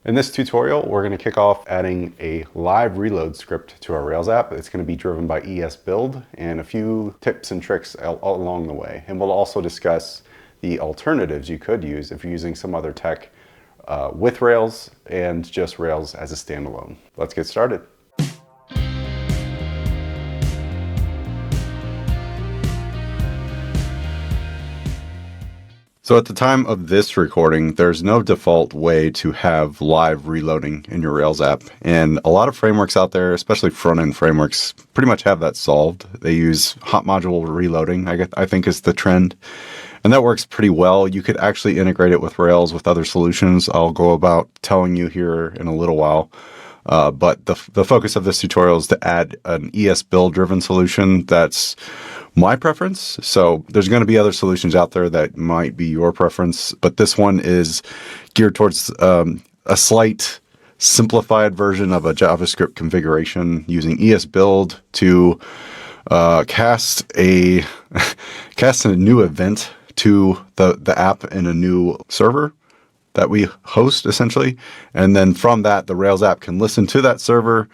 In this tutorial, we're going to kick off adding a live reload script to our Rails app. It's going to be driven by esbuild and a few tips and tricks all along the way. And we'll also discuss the alternatives you could use if you're using some other tech with Rails and just Rails as a standalone. Let's get started. So at the time of this recording, there's no default way to have live reloading in your Rails app. And a lot of frameworks out there, especially front-end frameworks, pretty much have that solved. They use hot module reloading, I think is the trend. And that works pretty well. You could actually integrate it with Rails with other solutions. I'll go about telling you here in a little while. But the focus of this tutorial is to add an esbuild driven solution that's my preference. So there's going to be other solutions out there that might be your preference, but this one is geared towards a slight simplified version of a JavaScript configuration using esbuild to cast a new event to the app in a new server that we host essentially. And then from that, the Rails app can listen to that server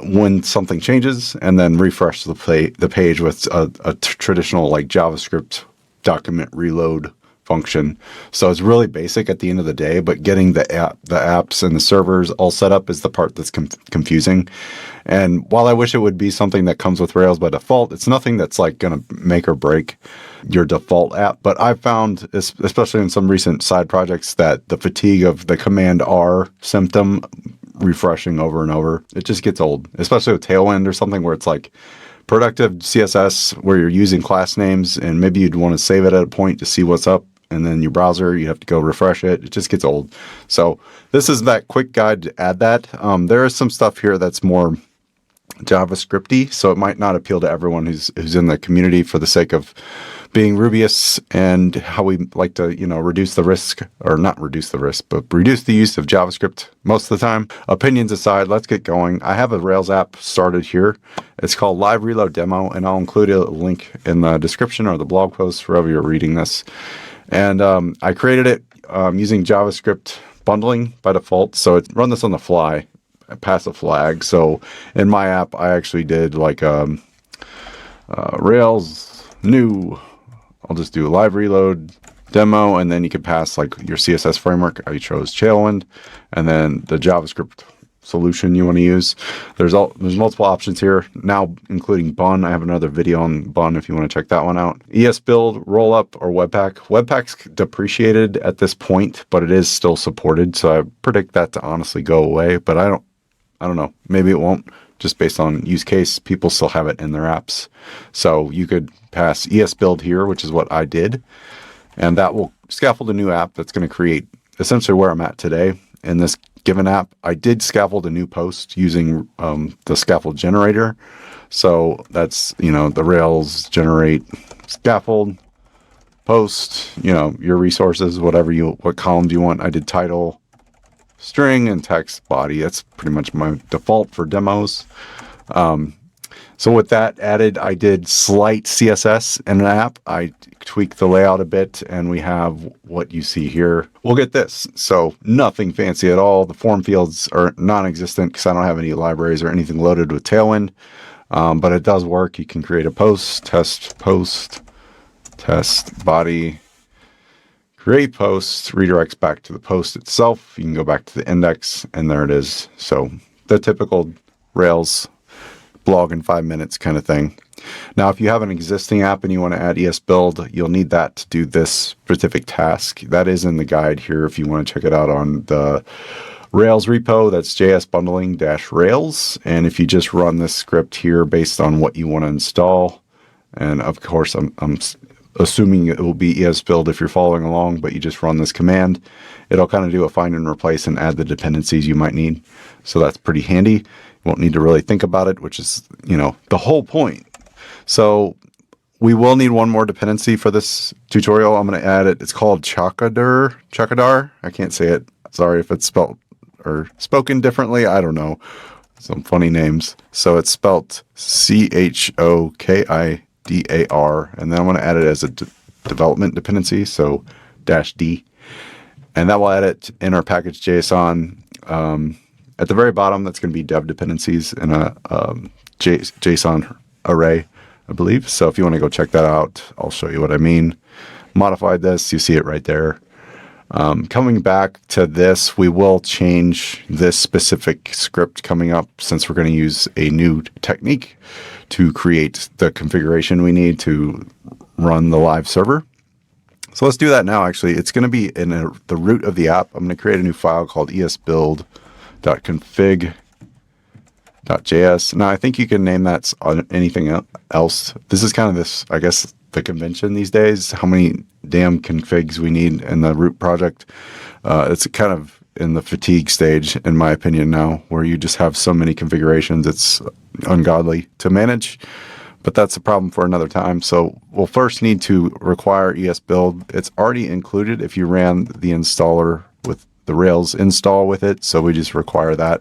when something changes and then refresh the page with a traditional like JavaScript document reload function. So it's really basic at the end of the day, but getting the apps and the servers all set up is the part that's confusing. And while I wish it would be something that comes with Rails by default, it's nothing that's like going to make or break your default app. But I've found, especially in some recent side projects, that the fatigue of the Command R symptom refreshing over and over, it just gets old, especially with Tailwind or something where it's like productive CSS where you're using class names and maybe you'd want to save it at a point to see what's up. And then your browser, you have to go refresh it. It just gets old. So this is that quick guide to add that. There is some stuff here that's more JavaScripty, so it might not appeal to everyone who's in the community for the sake of being Rubyists and how we like to, reduce the risk, or not reduce the risk, but reduce the use of JavaScript most of the time. Opinions aside, let's get going. I have a Rails app started here. It's called Live Reload Demo, and I'll include a link in the description or the blog post wherever you're reading this. And I created it using JavaScript bundling by default, so run this on the fly. I pass a flag. So in my app, I actually did like Rails new. I'll just do live reload demo, and then you can pass like your CSS framework. I chose Tailwind, and then the JavaScript solution you want to use. There's multiple options here now, including Bun. I have another video on Bun if you want to check that one out. Esbuild, Rollup, or Webpack. Webpack's depreciated at this point, but it is still supported. So I predict that to honestly go away, but I don't know. Maybe it won't, just based on use case. People still have it in their apps. So you could pass esbuild here, which is what I did. And that will scaffold a new app that's going to create essentially where I'm at today. In this given app, I did scaffold a new post using the scaffold generator. So that's, the Rails generate scaffold post, your resources, what columns you want. I did title, string, and text body. That's pretty much my default for demos. So with that added, I did slight CSS in an app. I tweaked the layout a bit, and we have what you see here. We'll get this. So nothing fancy at all. The form fields are non-existent because I don't have any libraries or anything loaded with Tailwind. But it does work. You can create a post, test body, create post, redirects back to the post itself. You can go back to the index, and there it is. So the typical Rails blog in 5 minutes kind of thing. Now, if you have an existing app and you want to add esbuild, you'll need that to do this specific task. That is in the guide here if you want to check it out on the Rails repo. That's jsbundling-rails. And if you just run this script here based on what you want to install, and of course, I'm assuming it will be esbuild if you're following along, but you just run this command, it'll kind of do a find and replace and add the dependencies you might need. So that's pretty handy. You won't need to really think about it, which is, the whole point. So we will need one more dependency for this tutorial. I'm going to add it. It's called Chakadar. I can't say it. Sorry if it's spelled or spoken differently. I don't know. Some funny names. So it's spelled Chokidar, and then I'm going to add it as a development dependency. So -d, and that will add it in our package JSON. At the very bottom, that's going to be dev dependencies in a JSON array, I believe. So if you want to go check that out, I'll show you what I mean. Modified this, you see it right there. Coming back to this, we will change this specific script coming up since we're going to use a new technique to create the configuration we need to run the live server. So let's do that now. Actually, it's going to be in the root of the app. I'm going to create a new file called esbuild.config.js. Now, I think you can name that anything else. This is kind of this, I guess, the convention these days, how many damn configs we need in the root project. It's kind of in the fatigue stage, in my opinion now, where you just have so many configurations, it's ungodly to manage. But that's a problem for another time. So we'll first need to require esbuild. It's already included if you ran the installer with the Rails install with it. So we just require that.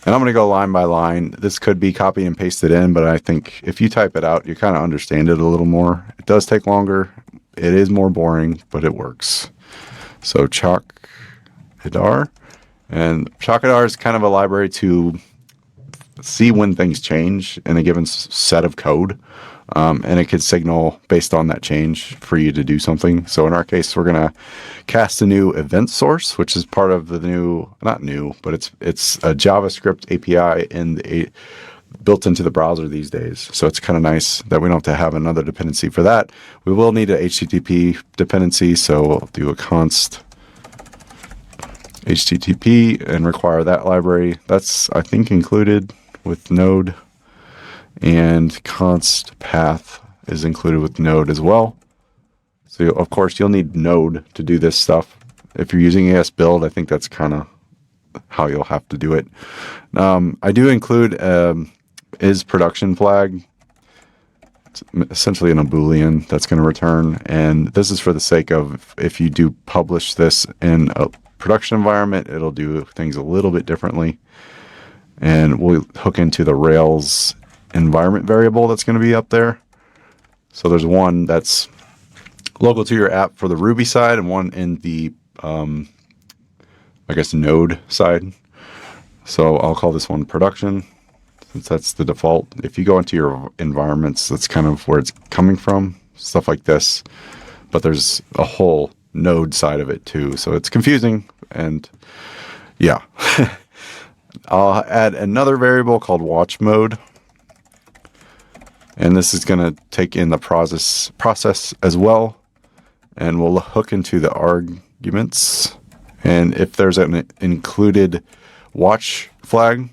And I'm going to go line by line. This could be copy and pasted in, but I think if you type it out, you kind of understand it a little more. It does take longer. It is more boring, but it works. So Chalkadar. And Chalkadar is kind of a library to see when things change in a given set of code. And it could signal based on that change for you to do something. So in our case, we're going to cast a new event source, which is part of the not new, but it's a JavaScript API built into the browser these days. So it's kind of nice that we don't have to have another dependency for that. We will need a HTTP dependency. So we'll do a const HTTP and require that library. That's, I think, included with Node. And const path is included with Node as well. So of course you'll need Node to do this stuff. If you're using esbuild, I think that's kind of how you'll have to do it. I do include is production flag. It's essentially a Boolean that's going to return. And this is for the sake of if you do publish this in a production environment, it'll do things a little bit differently. And we'll hook into the Rails environment variable that's going to be up there. So there's one that's local to your app for the Ruby side and one in the, I guess, Node side. So I'll call this one production since that's the default. If you go into your environments, that's kind of where it's coming from, stuff like this. But there's a whole Node side of it too. So it's confusing and yeah. I'll add another variable called watch mode. And this is going to take in the process as well. And we'll hook into the arguments. And if there's an included watch flag,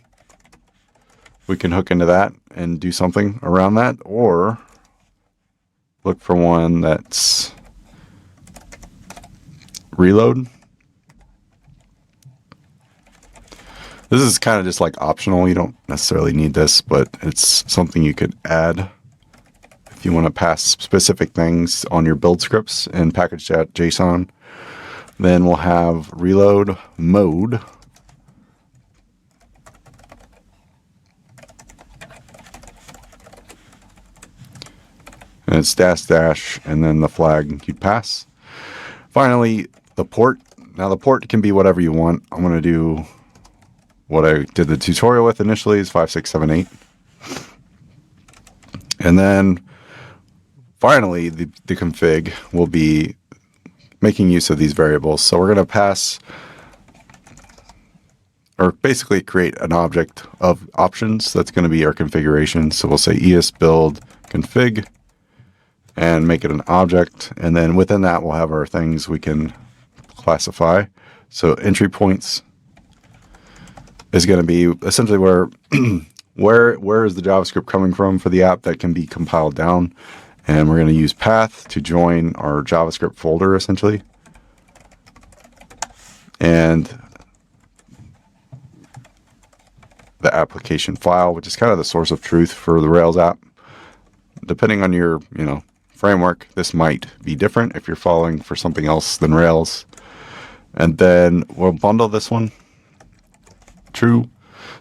we can hook into that and do something around that. Or look for one that's reload. This is kind of just like optional. You don't necessarily need this, but it's something you could add if you want to pass specific things on your build scripts in package.json. Then we'll have reload mode. And it's dash and then the flag you pass. Finally, the port. Now the port can be whatever you want. I'm going to do what I did the tutorial with initially is 5678. And then finally, the config will be making use of these variables. So we're going to pass or basically create an object of options. That's going to be our configuration. So we'll say esbuild.config and make it an object. And then within that, we'll have our things we can classify. So entry points is going to be essentially where is the JavaScript coming from for the app that can be compiled down. And we're going to use path to join our JavaScript folder essentially. And the application file, which is kind of the source of truth for the Rails app. Depending on your, framework, this might be different if you're following for something else than Rails. And then we'll bundle this one. True.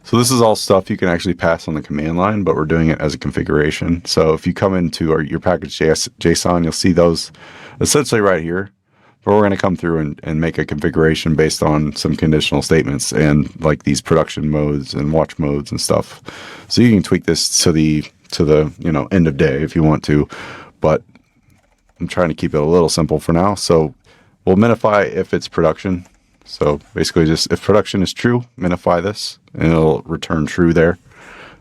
So this is all stuff you can actually pass on the command line, but we're doing it as a configuration. So if you come into your package.json, you'll see those essentially right here. but we're going to come through and make a configuration based on some conditional statements and like these production modes and watch modes and stuff. So you can tweak this to the end of day if you want to, but I'm trying to keep it a little simple for now. So we'll minify if it's production. So basically just if production is true, minify this and it'll return true there.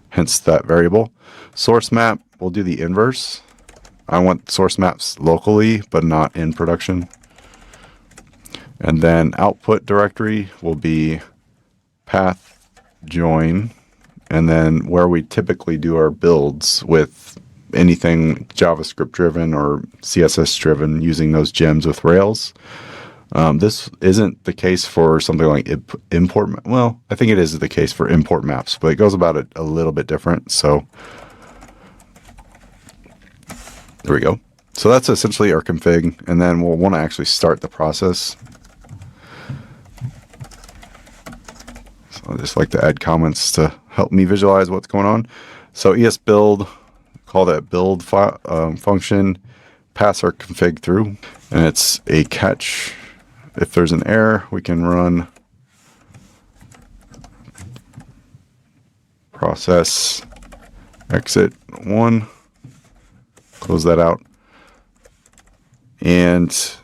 Hence that variable. Source map, we'll do the inverse. I want source maps locally, but not in production. And then output directory will be path join. And then where we typically do our builds with anything JavaScript driven or CSS driven using those gems with Rails. This isn't the case for something like import. Well, I think it is the case for import maps, but it goes about it a little bit different. So there we go. So that's essentially our config. And then we'll want to actually start the process. So I just like to add comments to help me visualize what's going on. So esbuild, call that build function, pass our config through, and it's a catch. If there's an error, we can run process exit 1, close that out, and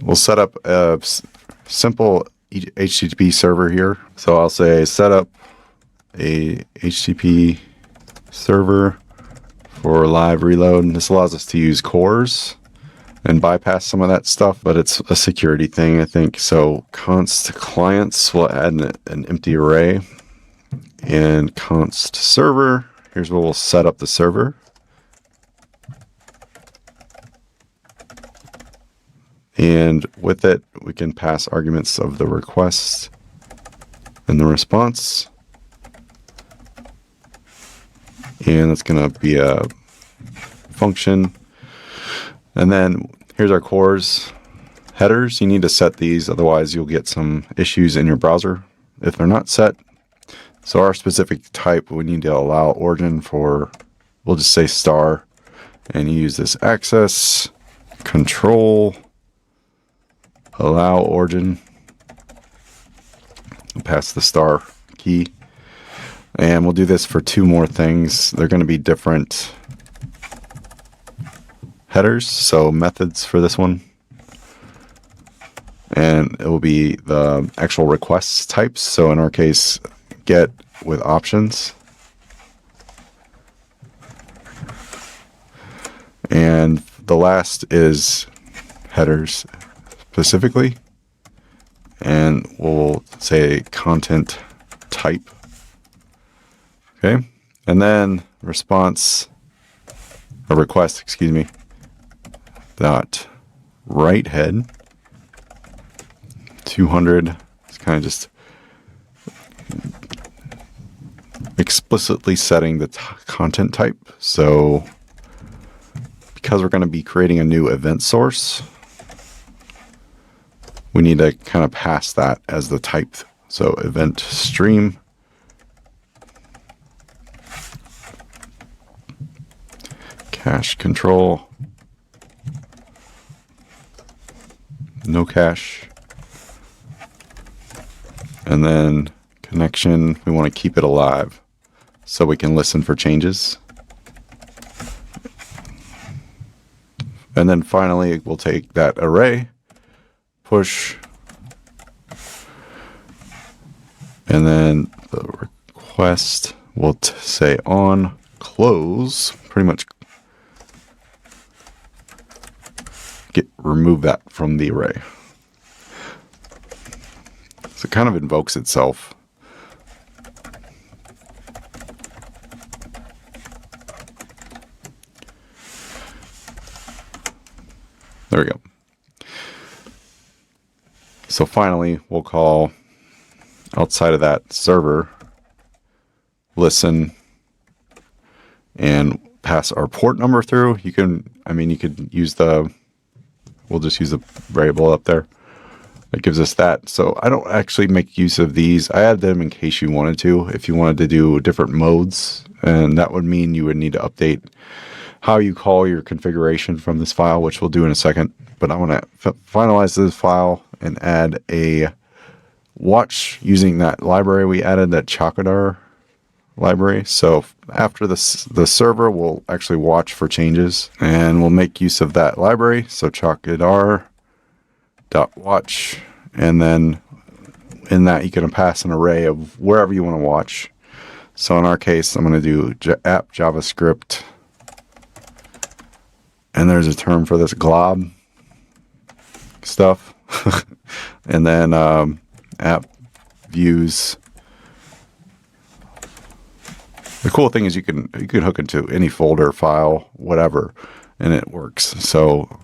we'll set up a simple HTTP server here. So I'll say set up a HTTP server for live reload. And this allows us to use cores and bypass some of that stuff, but it's a security thing, I think. So const clients, we'll add an empty array, and const server, here's where we'll set up the server. And with it, we can pass arguments of the request and the response. And it's going to be a function. And then here's our cores headers. You need to set these, otherwise you'll get some issues in your browser if they're not set. So our specific type, we need to allow origin for, we'll just say star, and you use this access control allow origin, pass the star key. And we'll do this for 2 more things. They're going to be different headers, so methods for this one. And it will be the actual requests types. So in our case, get with options. And the last is headers specifically. And we'll say content type. Okay, and then response, a request, excuse me, dot write head 200. It's kind of just explicitly setting the content type. So because we're going to be creating a new event source, we need to kind of pass that as the type. So event stream. Cache control, no cache, and then connection, we want to keep it alive so we can listen for changes. And then finally, we'll take that array, push, and then the request will say on, close, pretty much remove that from the array. So it kind of invokes itself. There we go. So finally, we'll call outside of that server, listen, and pass our port number through. You could use we'll just use the variable up there. It gives us that. So I don't actually make use of these. I add them in case you wanted to, if you wanted to do different modes. And that would mean you would need to update how you call your configuration from this file, which we'll do in a second. But I want to finalize this file and add a watch using that library we added, that Chakadar library. So after this, the server will actually watch for changes, and we'll make use of that library. So chakadar.watch, and then in that you can pass an array of wherever you want to watch. So in our case, I'm going to do app JavaScript, and there's a term for this, glob stuff, and then app views. The cool thing is you can hook into any folder, file, whatever, and it works. So you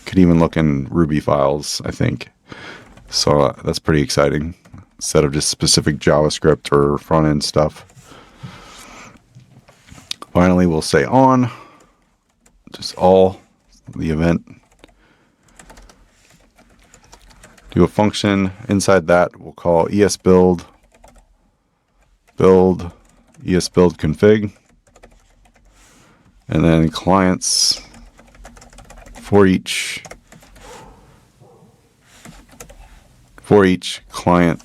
could even look in Ruby files, I think. So that's pretty exciting, instead of just specific JavaScript or front end stuff. Finally, we'll say on, just all the event. Do a function inside that. We'll call esbuild esbuild.config, and then clients for each client.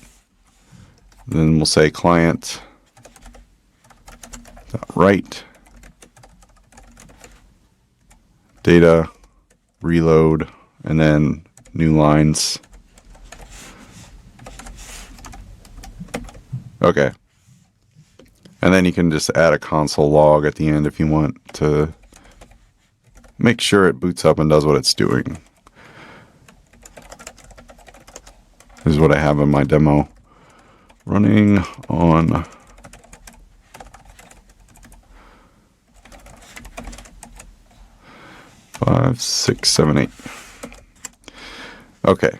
Then we'll say client write data reload, and then new lines. Okay. And then you can just add a console log at the end if you want to make sure it boots up and does what it's doing. This is what I have in my demo running on five, six, seven, eight. Okay,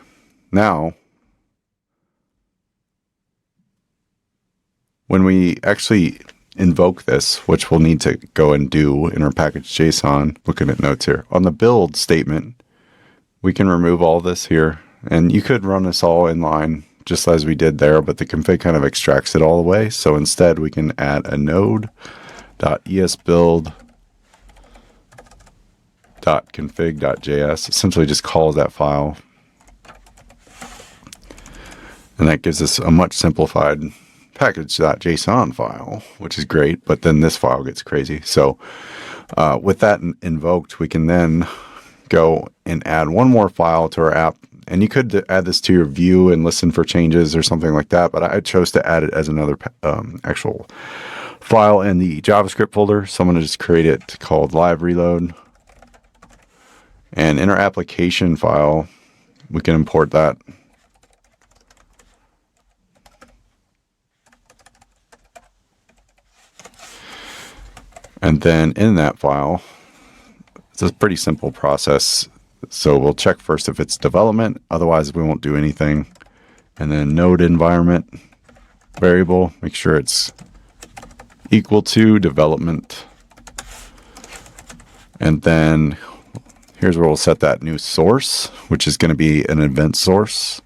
now when we actually invoke this, which we'll need to go and do in our package.json, looking at notes here, on the build statement, we can remove all this here. And you could run this all in line, just as we did there, but the config kind of extracts it all away. So instead, we can add a node.esbuild.config.js. Essentially just calls that file. And that gives us a much simplified package.json file, which is great, but then this file gets crazy. So with that invoked, we can then go and add one more file to our app. And you could add this to your view and listen for changes or something like that, but I chose to add it as another actual file in the JavaScript folder. So I'm going to just create it called live reload. And in our application file, we can import that. And then in that file, it's a pretty simple process. So we'll check first if it's development, otherwise we won't do anything. And then node environment variable, make sure it's equal to development. And then here's where we'll set that new source, which is going to be an event source.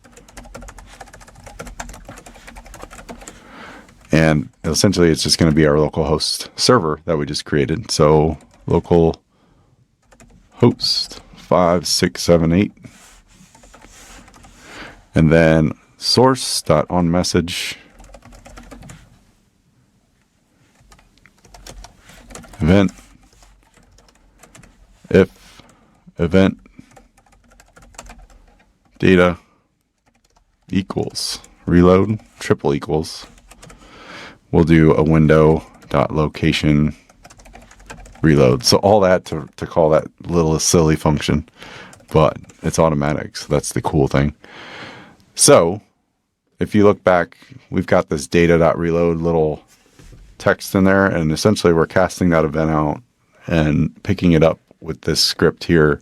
And essentially it's just going to be our localhost server that we just created. So local host 5678, and then source.onMessage event if event data equals reload triple equals. We'll do a window.location reload. So all that to call that little silly function, but it's automatic. So that's the cool thing. So if you look back, we've got this data.reload little text in there, and essentially we're casting that event out and picking it up with this script here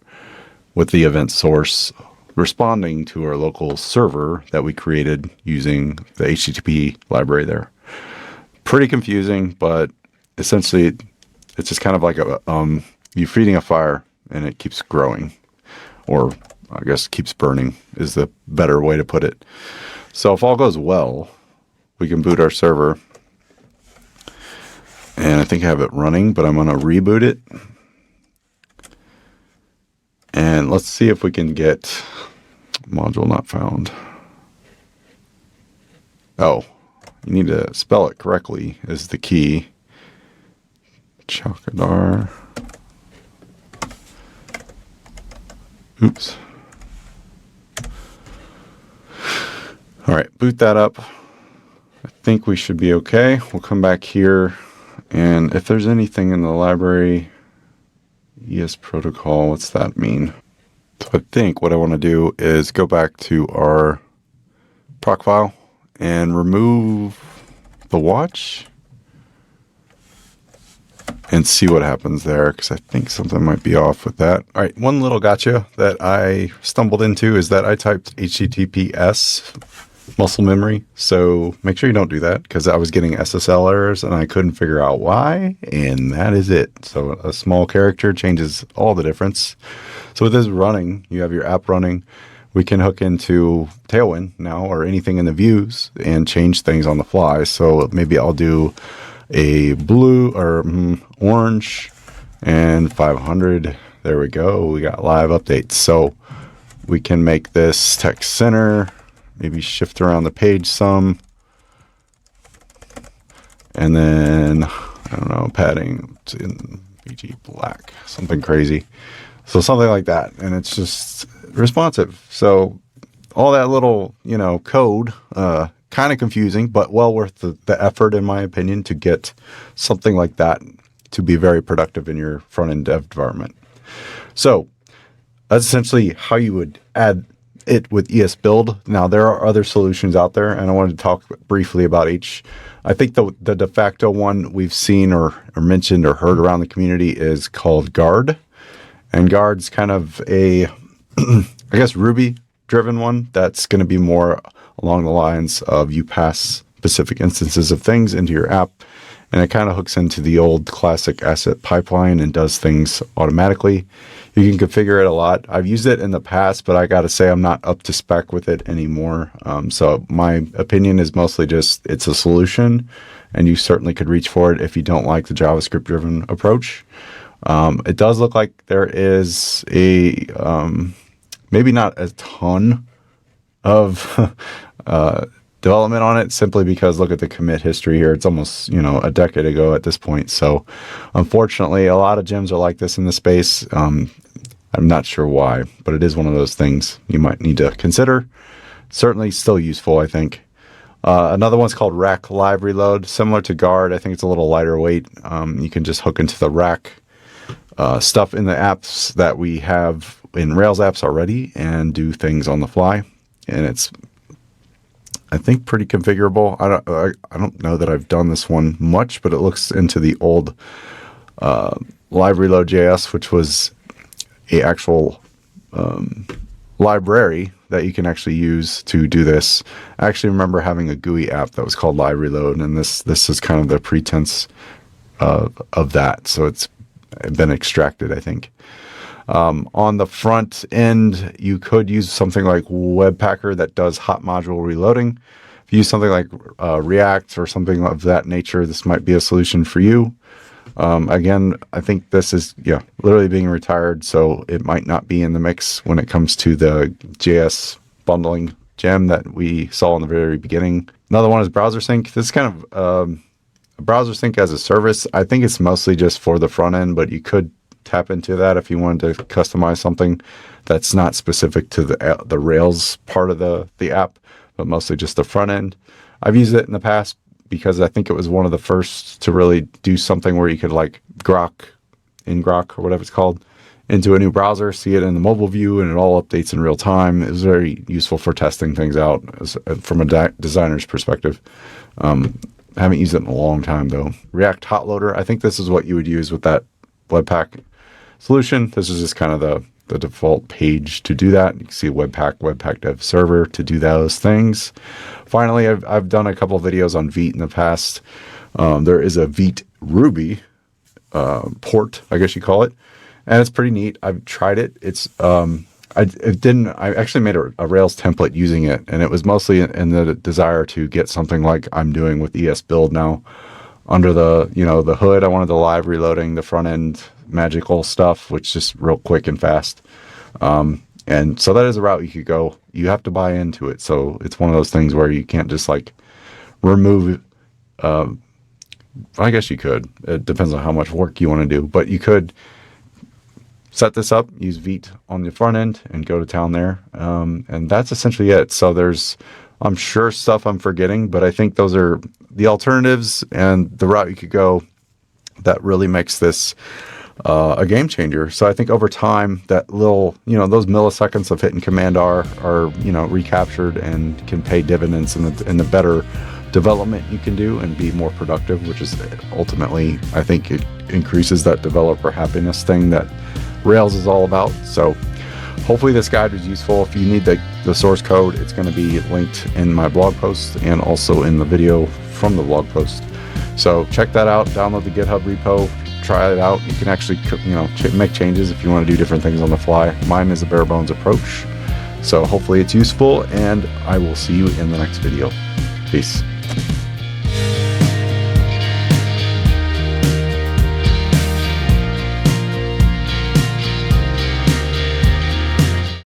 with the event source responding to our local server that we created using the HTTP library there. Pretty confusing, but essentially it's just kind of like you feeding a fire and it keeps growing, or I guess keeps burning is the better way to put it. So if all goes well, we can boot our server, and I think I have it running, but I'm going to reboot it And let's see if we can get module not found. Oh, you need to spell it correctly is the key. Chakadar. Oops. All right, boot that up. I think we should be okay. We'll come back here, and if there's anything in the library, ES protocol, what's that mean? So I think what I want to do is go back to our proc file and remove the watch and see what happens there, because I think something might be off with that. All right, one little gotcha that I stumbled into is that I typed HTTPS muscle memory. So make sure you don't do that, because I was getting SSL errors and I couldn't figure out why, and that is it. So a small character changes all the difference. So with this running, you have your app running. We can hook into Tailwind now or anything in the views and change things on the fly. So maybe I'll do a blue or orange and 500. There we go. We got live updates. So we can make this text center, maybe shift around the page some, and then I don't know, padding in BG black, something crazy. So something like that, and it's just responsive. So all that little, code, kind of confusing, but well worth the effort, in my opinion, to get something like that to be very productive in your front-end dev environment. So that's essentially how you would add it with esbuild. Now, there are other solutions out there, and I wanted to talk briefly about each. I think the de facto one we've seen or mentioned or heard around the community is called Guard. And Guard's kind of a, I guess, Ruby-driven one that's going to be more along the lines of you pass specific instances of things into your app, and it kind of hooks into the old classic asset pipeline and does things automatically. You can configure it a lot. I've used it in the past, but I got to say I'm not up to spec with it anymore. So my opinion is mostly just it's a solution, and you certainly could reach for it if you don't like the JavaScript-driven approach. It does look like there is a maybe not a ton of development on it, simply because look at the commit history here. It's almost a decade ago at this point. So unfortunately, a lot of gems are like this in the space. I'm not sure why, but it is one of those things you might need to consider. Certainly still useful, I think. Another one's called Rack Live Reload, similar to Guard. I think it's a little lighter weight. You can just hook into the rack stuff in the apps that we have in Rails apps already and do things on the fly. And it's, I think, pretty configurable. I don't know that I've done this one much, but it looks into the old Live Reload JS, which was a actual library that you can actually use to do this. I actually remember having a GUI app that was called Live Reload, and this is kind of the pretense of that. So it's been extracted, I think. On the front end, you could use something like Webpacker that does hot module reloading. If you use something like React or something of that nature, this might be a solution for you. Again, I think this is literally being retired, so it might not be in the mix when it comes to the JS bundling gem that we saw in the very beginning. Another one is browser sync. This is kind of browser sync as a service. I think it's mostly just for the front end, but you could tap into that if you wanted to customize something that's not specific to the Rails part of the app, but mostly just the front end. I've used it in the past because I think it was one of the first to really do something where you could like Grok or whatever it's called into a new browser, see it in the mobile view, and it all updates in real time. It was very useful for testing things out from a designer's perspective. I haven't used it in a long time though. React Hot Loader, I think this is what you would use with that Webpack solution. This is just kind of the default page to do that. You can see Webpack Dev Server to do those things. Finally, I've done a couple of videos on Vite in the past. There is a Vite Ruby port, I guess you call it, and it's pretty neat. I've tried it. It's I actually made a Rails template using it, and it was mostly in the desire to get something like I'm doing with esbuild now under the the hood. I wanted the live reloading, the front end magical stuff, which is just real quick and fast. And so that is a route you could go. You have to buy into it. So it's one of those things where you can't just like remove, I guess you could. It depends on how much work you want to do, but you could set this up, use Vite on the front end and go to town there. And that's essentially it. So there's, I'm sure, stuff I'm forgetting, but I think those are the alternatives and the route you could go that really makes this a game changer. So I think over time, that little, those milliseconds of hitting Command R are, recaptured and can pay dividends in the better development you can do and be more productive, which is ultimately, I think it increases that developer happiness thing that Rails is all about. So hopefully this guide was useful. If you need the source code, it's going to be linked in my blog post and also in the video from the blog post. So check that out, download the GitHub repo, try it out. You can actually, make changes if you want to do different things on the fly. Mine is a bare bones approach. So hopefully it's useful, and I will see you in the next video. Peace.